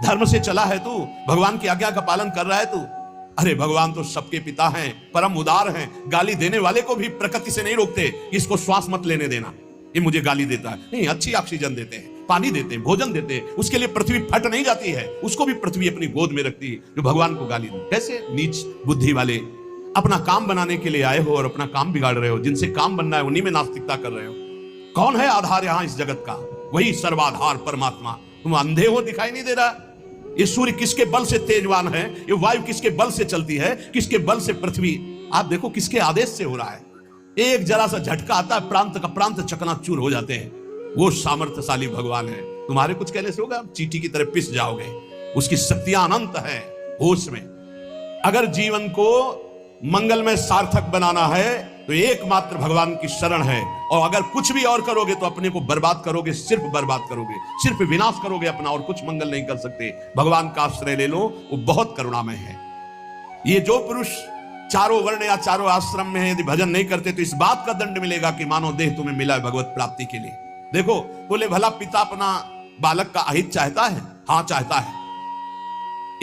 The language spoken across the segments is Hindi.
धर्म से चला है तू, भगवान की आज्ञा का पालन कर रहा है तू। अरे भगवान तो सबके पिता हैं, परम उदार हैं, गाली देने वाले को भी प्रकृति से नहीं रोकते, इसको श्वास मत लेने देना, ये मुझे गाली देता है, नहीं, अच्छी ऑक्सीजन देते हैं, पानी देते हैं, भोजन देते हैं, उसके लिए पृथ्वी फट नहीं जाती है, उसको भी पृथ्वी अपनी गोद में रखती है, जो भगवान को गाली दे। कैसे नीच बुद्धि वाले अपना काम बनाने के लिए आए हो और अपना काम बिगाड़ रहे हो। जिनसे काम बनना है उन्हीं में नास्तिकता कर रहे हो। कौन है आधार यहां इस जगत का? वही सर्वाधार परमात्मा। तुम अंधे हो, दिखाई नहीं दे रहा? ये सूर्य किसके बल से तेजवान है, ये वायु किसके बल से चलती है, किसके बल से पृथ्वी, आप देखो किसके आदेश से हो रहा है। एक जरा सा झटका आता है, प्रांत का प्रांत चकनाचूर हो जाते हैं। वो सामर्थ्यशाली भगवान है। तुम्हारे कुछ कहने से होगा, चींटी की तरह पिस जाओगे। उसकी शक्तियां अनंत है। होश में अगर जीवन को मंगलमय सार्थक बनाना है तो एकमात्र भगवान की शरण है। और अगर कुछ भी और करोगे तो अपने को बर्बाद करोगे, सिर्फ बर्बाद करोगे, सिर्फ विनाश करोगे अपना, और कुछ मंगल नहीं कर सकते। भगवान का आश्रय ले लो, वो बहुत करुणामय है। ये जो पुरुष चारों वर्ण या चारों आश्रम में है, यदि भजन नहीं करते तो इस बात का दंड मिलेगा कि मानव देह तुम्हें मिला है भगवत प्राप्ति के लिए। देखो, बोले भला पिता अपना बालक का अहित चाहता है? हाँ चाहता है।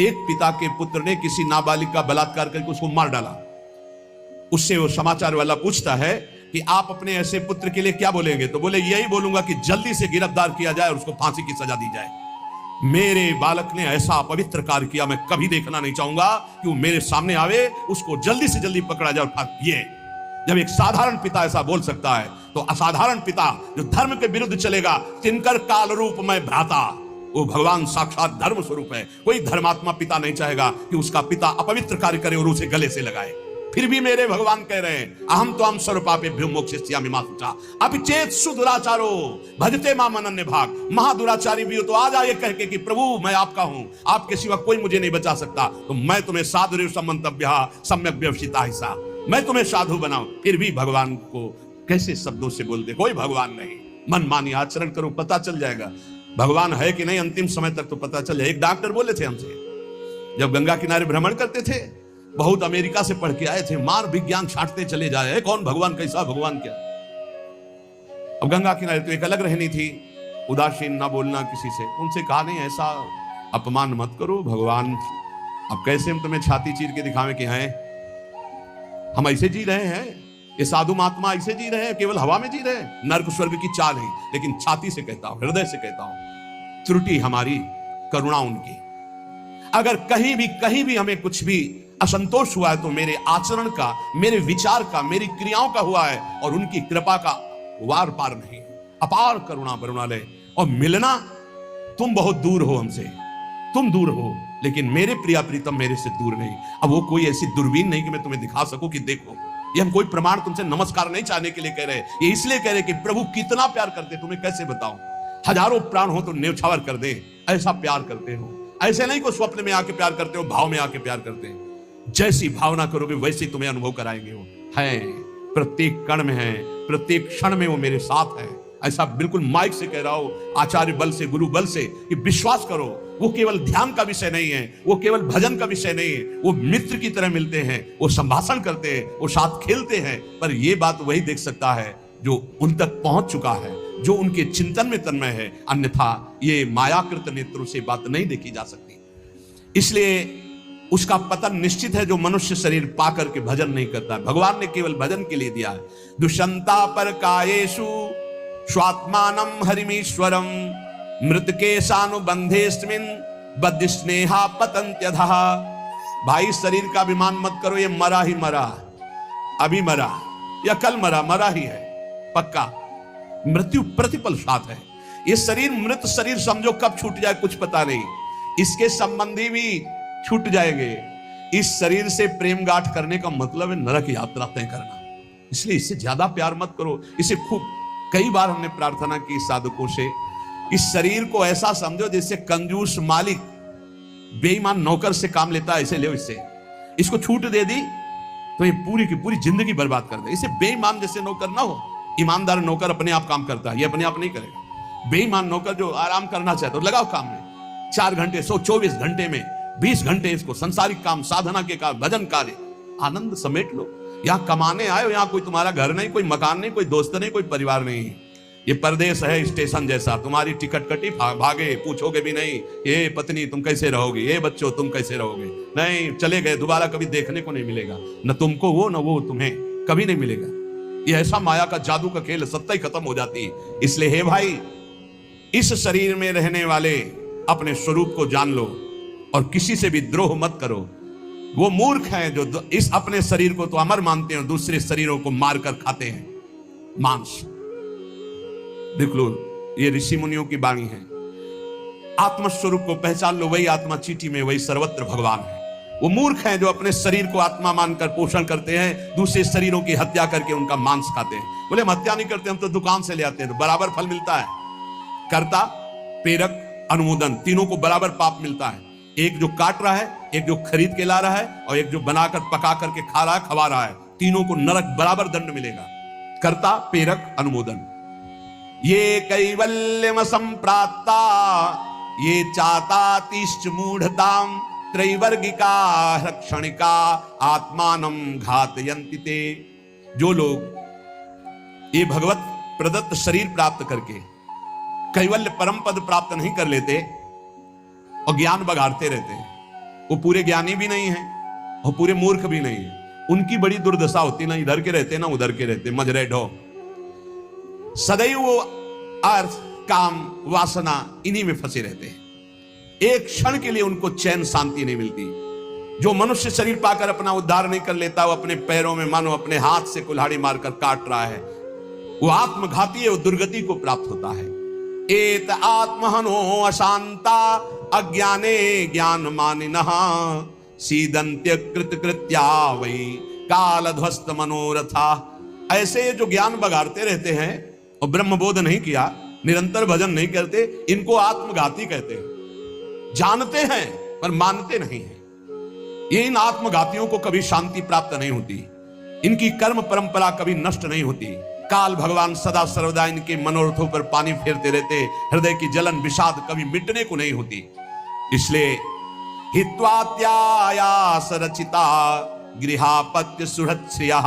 एक पिता के पुत्र ने किसी नाबालिग का बलात्कार करके उसको मार डाला। उससे वो समाचार वाला पूछता है कि आप अपने ऐसे पुत्र के लिए क्या बोलेंगे? तो बोले यही बोलूंगा कि जल्दी से गिरफ्तार किया जाए और उसको फांसी की सजा दी जाए। मेरे बालक ने ऐसा अपवित्र कार्य किया, मैं कभी देखना नहीं चाहूंगा कि वो मेरे सामने आवे, उसको जल्दी से जल्दी पकड़ा जाए और ये जब एक साधारण पिता ऐसा बोल सकता है तो असाधारण पिता जो धर्म के विरुद्ध चलेगा, तिनकर काल रूप में भ्राता, वो भगवान साक्षात धर्म स्वरूप है। कोई धर्मात्मा पिता नहीं चाहेगा कि उसका पिता अपवित्र कार्य करे और उसे गले से लगाए। फिर भी मेरे भगवान कह रहे हैं, अहम तो हम स्वरूपापेभ्यो मोक्षयिष्यामि मा शुचा अपि चेत सुदुराचारो भजते माम अनन्य भाग। महादुराचारी भी हो तो आ जाए कह के कि प्रभु मैं आपका हूं, आपके सिवा कोई मुझे नहीं बचा सकता, तो मैं तुम्हें साधु सम्मंतव्य सम्यक व्यवसिता हिस्सा, मैं तुम्हें साधु बनाऊं। फिर भी भगवान को कैसे शब्दों से बोलते, कोई भगवान नहीं। मनमानी आचरण करो, पता चल जाएगा भगवान है कि नहीं, अंतिम समय तक तो पता चल जाए। एक डॉक्टर बोले थे हमसे, जब गंगा किनारे भ्रमण करते थे, बहुत अमेरिका से पढ़ के आए थे, मार विज्ञान छांटते चले जाए, कौन भगवान, कैसा भगवान, क्या। अब गंगा किनारे तो एक अलग रहनी थी, उदासीन ना बोलना किसी से। उनसे कहा नहीं, ऐसा अपमान मत करो, भगवान अब कैसे हम तुम्हें छाती चीर के दिखावें कि हैं हम ऐसे जी रहे हैं, ये साधु महात्मा ऐसे जी रहे हैं, केवल हवा में जी रहे हैं। नर्क स्वर्ग की चाल है, लेकिन छाती से कहता हूं, हृदय से कहता हूं, त्रुटि हमारी, करुणा उनकी। अगर कहीं भी हमें कुछ भी असंतोष हुआ है तो मेरे आचरण का, मेरे विचार का, मेरी क्रियाओं का हुआ है, और उनकी कृपा का वार पार नहीं। अपार करुणा करुणालय। और मिलना, तुम बहुत दूर हो हमसे, तुम दूर हो, लेकिन मेरे प्रिया प्रीतम मेरे से दूर नहीं। अब वो कोई ऐसी दूरबीन नहीं कि मैं तुम्हें दिखा सकूं कि देखो। ये हम कोई प्रमाण तुमसे नमस्कार नहीं चाहने के लिए कह रहे, ये इसलिए कह रहे कि प्रभु कितना प्यार करते, तुम्हें कैसे बताऊं। हजारों प्राण हो तो न्यौछावर कर दे, ऐसा प्यार करते हो। ऐसे नहीं को स्वप्न में आके प्यार करते हो, भाव में आके प्यार करते हैं। जैसी भावना करोगे वैसे तुम्हें अनुभव कराएंगे। वो है, प्रत्येक कण में है, प्रत्येक क्षण में वो मेरे साथ है। ऐसा बिल्कुल माइक से कह रहा हो, आचार्य बल से, गुरु बल से, कि विश्वास करो, वो केवल ध्यान का विषय नहीं है, वो केवल भजन का विषय नहीं है। वो मित्र की तरह मिलते हैं, वो संभाषण करते हैं, वो साथ खेलते हैं। पर ये बात वही देख सकता है जो उन तक पहुंच चुका है, जो उनके चिंतन में तन्मय है। अन्यथा ये मायाकृत नेत्रों से बात नहीं देखी जा सकती। इसलिए उसका पतन निश्चित है जो मनुष्य शरीर पाकर के भजन नहीं करता है। भगवान ने केवल भजन के लिए दिया है। दुष्यंता पर कायेषु स्वात्मानम हरिमीश्वरम मृतकेशानुबंधेस्मिन् बद्ध स्नेहा पतंत्यधः। भाई शरीर का अभिमान मत करो, ये मरा ही मरा, अभी मरा या कल मरा, मरा ही है पक्का। मृत्यु प्रतिपल साथ है। ये शरीर मृत शरीर समझो, कब छूट जाए कुछ पता नहीं। इसके संबंधी भी छूट जाएंगे। इस शरीर से प्रेम गांठ करने का मतलब है नरक यात्रा तय करना। इसलिए इससे ज्यादा प्यार मत करो। इसे खूब, कई बार हमने प्रार्थना की साधकों से, इस शरीर को ऐसा समझो जैसे कंजूस मालिक बेईमान नौकर से काम लेता है, ऐसे ले। इससे इसको छूट दे दी तो ये पूरी की पूरी जिंदगी बर्बाद कर दे। इसे बेईमान जैसे नौकर ना हो। ईमानदार नौकर अपने आप काम करता है, ये अपने आप नहीं करेगा। बेईमान नौकर जो आराम करना चाहता है, लगाओ काम में 4 घंटे, 124 घंटे में 20 घंटे इसको संसारिक काम, साधना के काम, भजन कार्य, आनंद समेट लो। यहां कमाने आए हो, यहां कोई तुम्हारा घर नहीं, कोई मकान नहीं, कोई दोस्त नहीं, कोई परिवार नहीं। ये परदेश है स्टेशन जैसा, तुम्हारी टिकट कटी भागे, पूछोगे भी नहीं ये पत्नी तुम कैसे रहोगे, ये बच्चों तुम कैसे रहोगे, नहीं चले गए, दोबारा कभी देखने को नहीं मिलेगा, न तुमको वो न वो तुम्हें, कभी नहीं मिलेगा। ये ऐसा माया का जादू का खेल, सत्ता ही खत्म हो जाती है। इसलिए हे भाई, इस शरीर में रहने वाले अपने स्वरूप को जान लो और किसी से भी द्रोह मत करो। वो मूर्ख हैं जो इस अपने शरीर को तो अमर मानते हैं, दूसरे शरीरों को मारकर खाते हैं मांस। देख लो, ये ऋषि मुनियों की वाणी है। आत्मस्वरूप को पहचान लो, वही आत्मा चीटी में, वही सर्वत्र भगवान है। वो मूर्ख हैं जो अपने शरीर को आत्मा मानकर पोषण करते हैं, दूसरे शरीरों की हत्या करके उनका मांस खाते हैं। बोले हम हत्या नहीं करते, हम तो दुकान से ले आते हैं, तो बराबर फल मिलता है। कर्ता, प्रेरक, अनुमोदन, तीनों को बराबर पाप मिलता है। एक जो काट रहा है, एक जो खरीद के ला रहा है, और एक जो बनाकर पका करके खा रहा है, खवा रहा है, तीनों को नरक बराबर दंड मिलेगा। कर्ता, प्रेरक, अनुमोदन। ये कैवल्यम संप्राप्ता ये चातातिश्च मूढ़ताम त्रैवर्गिका रक्षणिका आत्मानं घातयन्ति ते। जो लोग ये भगवत प्रदत्त शरीर प्राप्त करके कैवल्य परम पद प्राप्त नहीं कर लेते और ज्ञान बघाड़ते रहते हैं, वो पूरे ज्ञानी भी नहीं है और पूरे मूर्ख भी नहीं है। उनकी बड़ी दुर्दशा होती, ना इधर के रहते ना उधर के रहते, मजरे ढो। सदैव वो अर्थ, काम, वासना इन्हीं में फंसे रहते हैं। एक क्षण के लिए उनको चैन शांति नहीं मिलती। जो मनुष्य शरीर पाकर अपना उद्धार नहीं कर लेता, वो अपने पैरों में मानो अपने हाथ से कुल्हाड़ी मारकर काट रहा है, वो आत्मघाती है, वो दुर्गति को प्राप्त होता है। एत आत्महनो अशांता अज्ञाने ज्ञान मानिनः सीदंत्य कृत कृत्या वही कालध्वस्त मनोरथा। ऐसे जो ज्ञान बगाड़ते रहते हैं और ब्रह्मबोध नहीं किया, निरंतर भजन नहीं करते, इनको आत्मघाती कहते हैं। जानते हैं पर मानते नहीं हैं। ये इन आत्मघातियों को कभी शांति प्राप्त नहीं होती, इनकी कर्म परंपरा कभी नष्ट नहीं होती। काल भगवान सदा सर्वदा इनके मनोरथों पर पानी फेरते रहते, हृदय की जलन विषाद कभी मिटने को नहीं होती। इसलिए हित्वात्यायास रचिता गृहापत्य सुहृत्श्रियः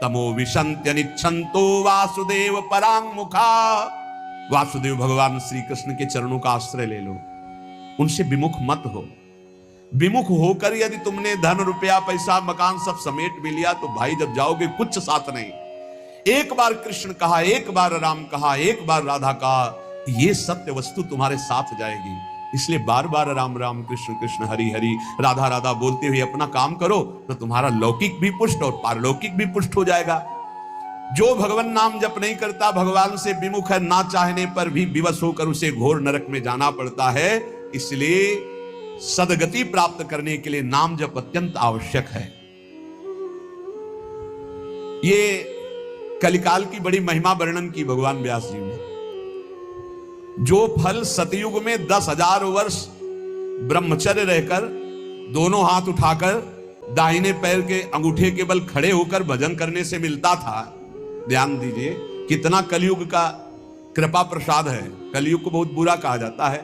तमो विशन्त्य निच्छन्तो वासुदेव परांगमुखा। वासुदेव भगवान श्री कृष्ण के चरणों का आश्रय ले लो, उनसे विमुख मत हो। विमुख होकर यदि तुमने धन रुपया पैसा मकान सब समेट भी लिया तो भाई जब जाओगे कुछ साथ नहीं। एक बार कृष्ण कहा, एक बार राम कहा, एक बार राधा कहा, ये सत्य वस्तु तुम्हारे साथ जाएगी। इसलिए बार बार राम राम कृष्ण कृष्ण हरि हरि राधा राधा बोलते हुए अपना काम करो, तो तुम्हारा लौकिक भी पुष्ट और पारलौकिक भी पुष्ट हो जाएगा। जो भगवान नाम जप नहीं करता, भगवान से विमुख है, ना चाहने पर भी विवश होकर उसे घोर नरक में जाना पड़ता है। इसलिए सदगति प्राप्त करने के लिए नाम जप अत्यंत आवश्यक है। ये कलिकाल की बड़ी महिमा वर्णन की भगवान व्यास जी ने। जो फल सतयुग में 10,000 वर्ष ब्रह्मचर्य रहकर दोनों हाथ उठाकर दाहिने पैर के अंगूठे के बल खड़े होकर भजन करने से मिलता था, ध्यान दीजिए कितना कलयुग का कृपा प्रसाद है। कलयुग को बहुत बुरा कहा जाता है,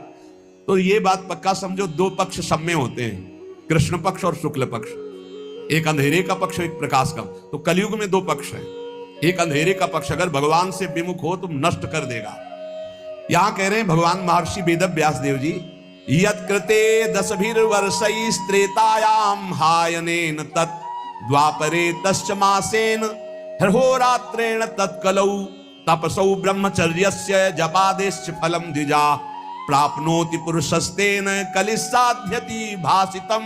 तो ये बात पक्का समझो, दो पक्ष सब में होते हैं, कृष्ण पक्ष और शुक्ल पक्ष, एक अंधेरे का पक्ष एक प्रकाश का। तो कलयुग में दो पक्ष है, एक अंधेरे का पक्ष अगर भगवान से विमुख हो तो नष्ट कर देगा। यहां कह रहे हैं भगवान महर्षि वेद व्यास देव जी, यत्कृते 10 वर्षैस्त्रेतायाम हायनेन तत् द्वापरे तश्च मासेन हरहोरात्रेण तत्कलौ तपसौ ब्रह्मचर्यस्य जपादेश्च फलम द्विजा प्राप्नोति पुरुषस्तेन कलिसाध्यति भासितम।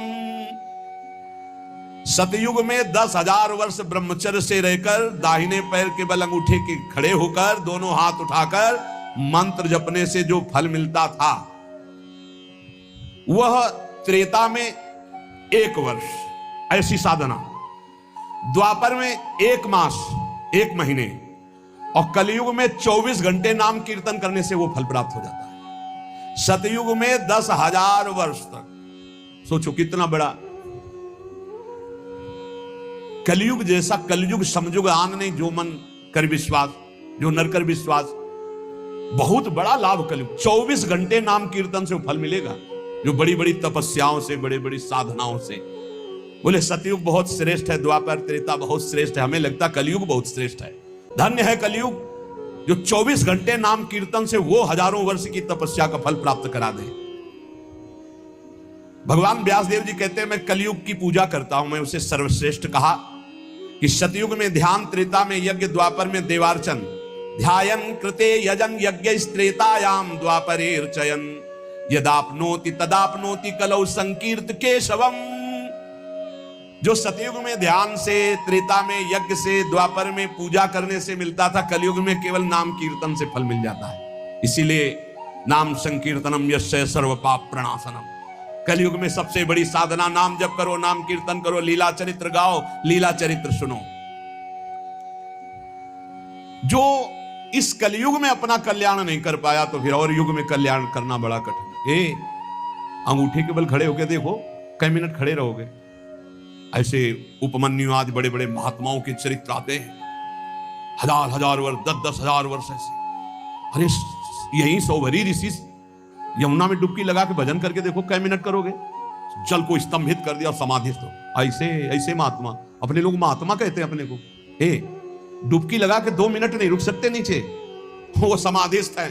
सतयुग में 10,000 वर्ष ब्रह्मचर्य से रहकर दाहिने पैर के बल अंगूठे के खड़े होकर दोनों हाथ उठाकर मंत्र जपने से जो फल मिलता था, वह त्रेता में 1 वर्ष ऐसी साधना, द्वापर में 1 मास 1 महीने, और कलयुग में 24 घंटे नाम कीर्तन करने से वो फल प्राप्त हो जाता है। सतयुग में 10,000 वर्ष तक, सोचो कितना बड़ा। कलयुग जैसा कलयुग समझुग आन नहीं, जो मन कर विश्वास, जो नर कर विश्वास, बहुत बड़ा लाभ कलयुग। 24 घंटे नाम कीर्तन से फल मिलेगा, जो बड़ी बड़ी तपस्याओं से, बड़ी बड़ी साधनाओं से। बोले सतयुग बहुत श्रेष्ठ है, द्वापर त्रेता बहुत श्रेष्ठ है, हमें लगता कलयुग बहुत श्रेष्ठ है। धन्य है कलयुग, जो 24 घंटे नाम कीर्तन से वो हजारों वर्ष की तपस्या का फल प्राप्त करा दे। भगवान व्यासदेव जी कहते हैं मैं कलयुग की पूजा करता हूं, मैं उसे सर्वश्रेष्ठ कहा कि सतयुग में ध्यान, त्रेता में यज्ञ, द्वापर में देवार्चन, ध्यायन कृते यजन यज्ञ त्रेतायाम द्वापरेर्चयन यदाप्नोति तदाप्नोति कलौ संकीर्त केशवम। जो सतयुग में ध्यान से, त्रेता में यज्ञ से, द्वापर में पूजा करने से मिलता था, कलयुग में केवल नाम कीर्तन से फल मिल जाता है। इसीलिए नाम संकीर्तनम यस्य सर्व पाप प्रणाशनम। कलयुग में सबसे बड़ी साधना नाम जप करो, नाम कीर्तन करो, लीला चरित्र गाओ, लीला चरित्र सुनो। जो इस कलयुग में अपना कल्याण नहीं कर पाया तो फिर और युग में कल्याण करना बड़ा कठिन। अंगूठे के बल खड़े होके देखो, कई मिनट खड़े रहोगे। ऐसे उपमन्यु आदि बड़े बड़े महात्माओं के चरित्र आते हैं, हजार हजार वर्ष, 10-10 हजार वर्ष ऐसे। अरे यही सौभरी ऋषि यमुना में डुबकी लगा के भजन करके देखो, कई मिनट करोगे। जल को स्तंभित कर दिया और समाधिस्थ हो। ऐसे ऐसे महात्मा, अपने लोग महात्मा कहते हैं अपने को। डुबकी लगा के 2 मिनट नहीं रुक सकते नीचे, वो समाधिस्थ है।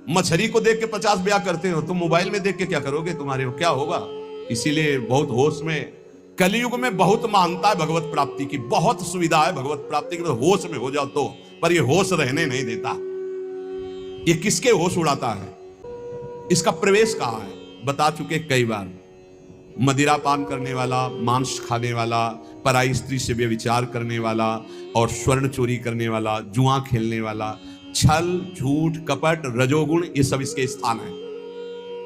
मछली को देख के 50 ब्याह करते हो, तुम मोबाइल में देख के क्या करोगे, तुम्हारे हो क्या होगा। इसीलिए बहुत होश में, कलयुग में बहुत महानता है भगवत प्राप्ति की, बहुत सुविधा है भगवत प्राप्ति की, होश में हो जाओ तो। पर ये होश रहने नहीं देता। ये किसके होश उड़ाता है, इसका प्रवेश कहां है, बता चुके कई बार। मदिरा पान करने वाला, मांस खाने वाला, पराई स्त्री से व्यभिचार करने वाला और स्वर्ण चोरी करने वाला, जुआ खेलने वाला, छल, झूठ, कपट, रजोगुण, ये सब इसके स्थान है।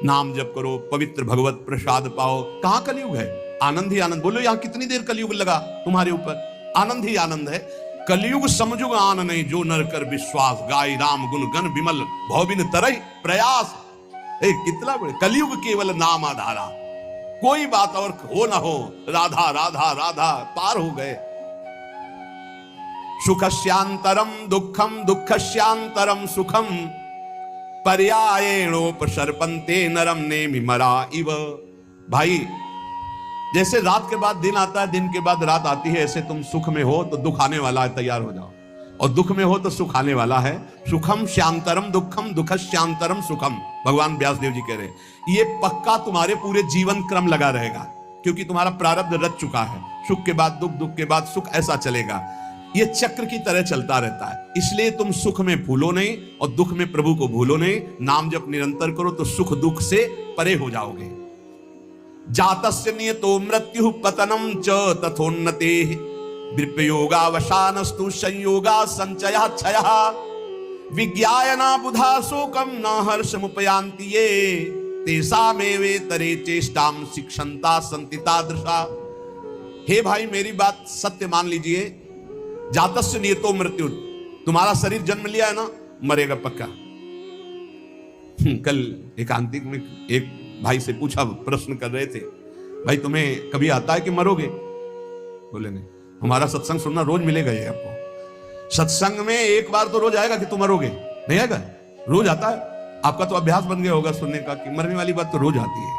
नाम जप करो, पवित्र भगवत प्रसाद पाओ। कहां कलयुग है, आनंद ही आनंद। बोलो यहां कितनी देर कलयुग लगा तुम्हारे ऊपर, आनंद ही आनंद है। कलयुग समझुग आन नहीं, जो नर कर विश्वास, गाय राम गुण गण विमल, भौबिन तरई प्रयास। कितना बड़े कलयुग, केवल नाम आधारा, कोई बात और हो ना हो, राधा राधा राधा, पार हो गए। सुखस्यांतरम दुखम, दुखस्यांतरम सुखम, पर्यायेणोपसर्पन्ते नरम नेमि मरा इव। भाई जैसे रात के बाद दिन आता है, दिन के बाद रात आती है, ऐसे तुम सुख में हो तो दुख आने वाला है, तैयार हो जाओ। और दुख में हो तो सुख आने वाला है। सुखम श्यांतरम दुखम, दुखश्यांतरम सुखम, भगवान व्यासदेव जी कह रहे हैं। ये पक्का तुम्हारे पूरे जीवन क्रम लगा रहेगा, क्योंकि तुम्हारा प्रारब्ध रच चुका है। सुख के बाद दुख, दुख के बाद सुख, ऐसा चलेगा। ये चक्र की तरह चलता रहता है। इसलिए तुम सुख में भूलो नहीं और दुख में प्रभु को भूलो नहीं। नाम जप निरंतर करो तो सुख दुख से परे हो जाओगे। जातस्य नियतो मृत्यु पतनम च तथोन्नतेः, विप्रयोगावसानस्तु संयोगा संचयः क्षयः, विज्ञायना बुधा शोकम न हर्षमुपयान्ति ये, तेषामेवेतरे चेष्टाम शिक्षन्ता सन्ति तादृशा। हे भाई मेरी बात सत्य मान लीजिए। जातस्य नियतो मृत्यु, तुम्हारा शरीर जन्म लिया है ना, मरेगा पक्का। कल एकांतिक में एक भाई से पूछा, प्रश्न कर रहे थे, भाई तुम्हें कभी आता है कि मरोगे? बोले नहीं। हमारा सत्संग सुनना रोज मिलेगा ये आपको। सत्संग में एक बार तो रोज आएगा कि तुम मरोगे, नहीं आएगा? रोज आता है। आपका तो अभ्यास बन गया होगा सुनने का कि मरने वाली बात तो रोज आती है।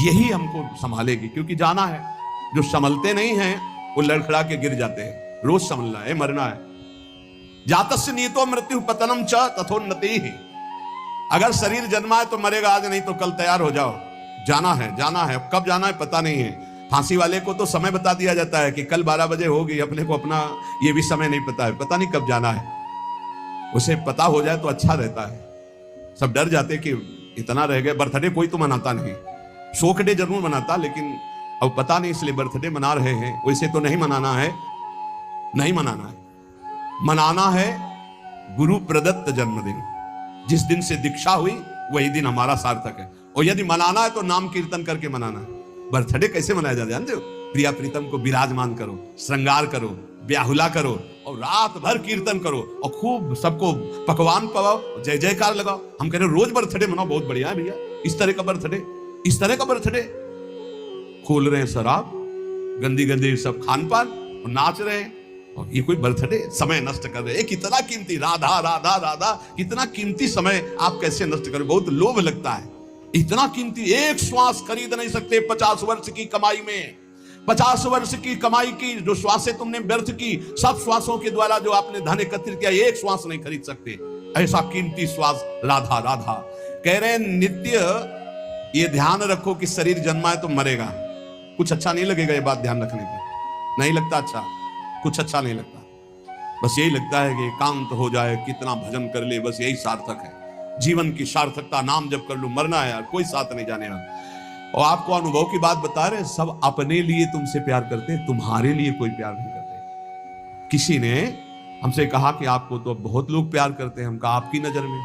यही हमको संभालेगी, क्योंकि जाना है। जो संभलते नहीं हैं वो लड़खड़ा के गिर जाते हैं। रोज संभलना है, मरना है। जातस्य नियतो मृत्यु पतनम च तथोन्नतिः। अगर शरीर जन्मा है तो मरेगा आज, नहीं तो कल तैयार हो जाओ। जाना है, जाना है। कब जाना है पता नहीं है। फांसी वाले को तो समय बता दिया जाता है कि कल 12 बजे होगी, अपने को अपना ये भी समय नहीं पता है, पता नहीं कब जाना है। उसे पता हो जाए तो अच्छा रहता है। सब डर जाते कि इतना रह गए। बर्थडे कोई तो मनाता नहीं, शोक डे जरूर मनाता, लेकिन अब पता नहीं इसलिए बर्थडे मना रहे हैं। वैसे तो नहीं मनाना है, नहीं मनाना है। मनाना है गुरु प्रदत्त जन्मदिन। जिस दिन से दीक्षा हुई वही दिन हमारा सार्थक है। और यदि मनाना है तो नाम कीर्तन करके मनाना है। बर्थडे कैसे मनाया जाता है जानते हो? प्रिया प्रीतम को विराजमान करो, श्रृंगार करो, ब्याहुला करो और रात भर कीर्तन करो और खूब सबको पकवान पवाओ, जय जयकार लगाओ। हम कह रहे रोज बर्थडे मनाओ, बहुत बढ़िया है भैया। इस तरह का बर्थडे, इस तरह का बर्थडे। खोल रहे हैं शराब, गंदी गंदी सब खान पान और नाच रहे हैं, और ये कोई बर्थडे? समय नष्ट कर रहे हैं। कितना कीमती, राधा राधा राधा, कितना कीमती समय आप कैसे नष्ट करें? बहुत लोभ लगता है। इतना कीमती, एक श्वास खरीद नहीं सकते 50 वर्ष की कमाई में। 50 वर्ष की कमाई की जो श्वासें तुमने व्यर्थ की, सब श्वासों के द्वारा जो आपने धन एकत्रित किया, एक श्वास नहीं खरीद सकते। ऐसा कीमती श्वास राधा राधा। कह रहे हैं नित्य ये ध्यान रखो कि शरीर जन्मा है तो मरेगा। कुछ अच्छा नहीं लगेगा ये बात ध्यान रखने पर, नहीं लगता अच्छा, कुछ अच्छा नहीं लगता। बस यही लगता है कि एकांत हो जाए, कितना भजन कर ले, बस यही सार्थक है जीवन की सार्थकता। नाम जब कर लो, मरना है यार, कोई साथ नहीं जाने वाला। और आपको अनुभव की बात बता रहे हैं, सब अपने लिए तुमसे प्यार करते हैं, तुम्हारे लिए कोई प्यार नहीं करते। किसी ने हमसे कहा कि आपको तो बहुत लोग प्यार करते हैं। हम कहा आपकी नजर में,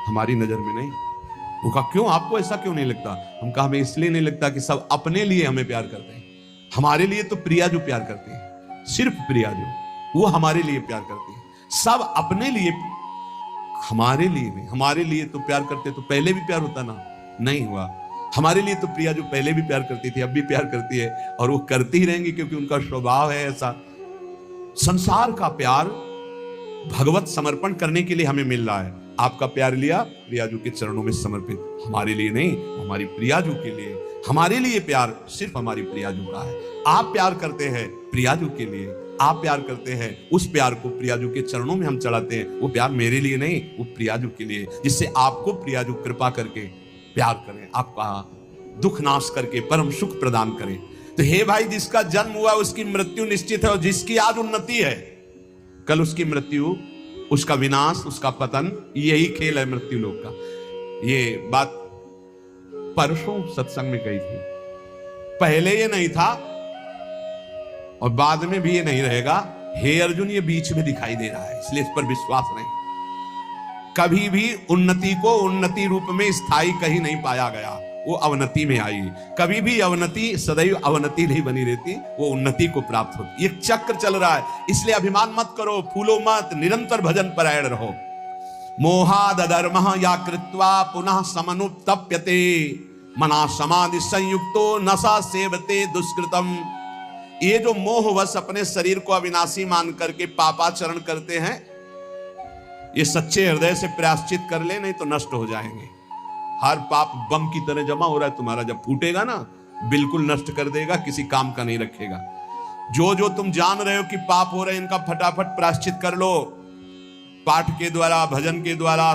हमारी नजर में नहीं। वो कहा क्यों, आपको ऐसा क्यों नहीं लगता? हम कहा हमें इसलिए नहीं लगता कि सब अपने लिए हमें प्यार करते हैं। हमारे लिए तो प्रिया जो प्यार करती है, सिर्फ प्रिया जो, वो हमारे लिए प्यार करती है। सब अपने लिए, हमारे लिए नहीं। हमारे लिए तो प्यार करते तो पहले भी प्यार होता ना, नहीं हुआ। हमारे लिए तो प्रिया जो पहले भी प्यार करती थी, अब भी प्यार करती है, और वो करती ही रहेंगी क्योंकि उनका स्वभाव है ऐसा। संसार का प्यार भगवत समर्पण करने के लिए हमें मिल रहा है। आपका प्यार लिया प्रियाजू के चरणों में समर्पित, हमारे लिए नहीं, हमारी प्रियाजू के लिए। हमारे लिए प्यार सिर्फ हमारी प्रियाजू का है। आप प्यार करते हैं प्रियाजू के लिए, आप प्यार करते हैं, उस प्यार को प्रियाजू के चरणों में हम चढ़ाते हैं। वो प्यार मेरे लिए नहीं, वो प्रियाजू के लिए, जिससे आपको प्रियाजू कृपा करके प्यार करें, आपका दुख नाश करके परम सुख प्रदान करें। तो हे भाई, जिसका जन्म हुआ उसकी मृत्यु निश्चित है, और जिसकी आज उन्नति है कल उसकी मृत्यु, उसका विनाश, उसका पतन, यही खेल है मृत्यु लोक का। ये बात परसों सत्संग में कही थी। पहले ये नहीं था और बाद में भी ये नहीं रहेगा। हे अर्जुन, ये बीच में दिखाई दे रहा है, इसलिए इस पर विश्वास नहीं। कभी भी उन्नति को उन्नति रूप में स्थायी कहीं नहीं पाया गया, वो अवनति में आई। कभी भी अवनति सदैव अवनति नहीं बनी रहती, वो उन्नति को प्राप्त होती। ये चक्र चल रहा है, इसलिए अभिमान मत करो, फूलो मत, निरंतर भजन परायण रहो। मोहाद अधर्मः या कृत्वा पुनः समनुत्तप्यते मना समाधि संयुक्तो नशा सेवते दुष्कृतम। ये जो मोहवश अपने शरीर को अविनाशी मान करके पापाचरण करते हैं, ये सच्चे हृदय से प्रायश्चित कर ले, नहीं तो नष्ट हो जाएंगे। हर पाप बम की तरह जमा हो रहा है, तुम्हारा जब फूटेगा ना बिल्कुल नष्ट कर देगा, किसी काम का नहीं रखेगा। जो जो तुम जान रहे हो कि पाप हो रहे हैं, इनका फटाफट प्रायश्चित कर लो, पाठ के द्वारा, भजन के द्वारा।